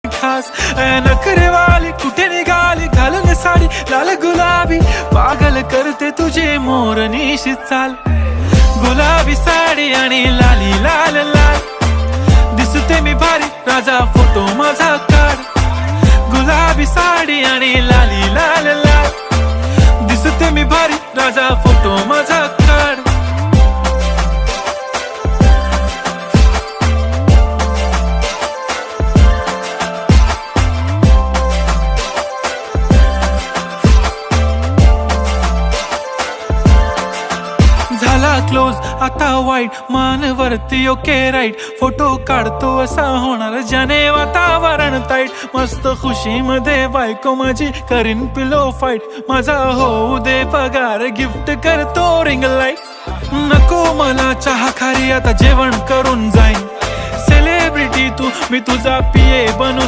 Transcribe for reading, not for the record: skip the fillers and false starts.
खास नखरेवाली कुठे निघाली घालून साडी लाल गुलाबी पागल करते तुझे मोरनीशी चाल गुलाबी साडी आणि लाली लाल लाल दिसते मी भारी राजा फोटो माझा काढ गुलाबी साडी आणि लाली लाल लाल दिसते मी भारी राजा फोटो माझा काढ झाला क्लोज आता वाईट मानवरती ओके राईट फोटो काढतो असा होणार ज्याने वातावरण ताईट मस्त खुशी मध्ये बायको माझी करीन पिलो फाईट माझा होऊ दे पगार गिफ्ट करतो रिंग लाईट नको मला चहा खारी आता जेवण करून जाईन सेलिब्रिटी तू मी तुझा पिये बनून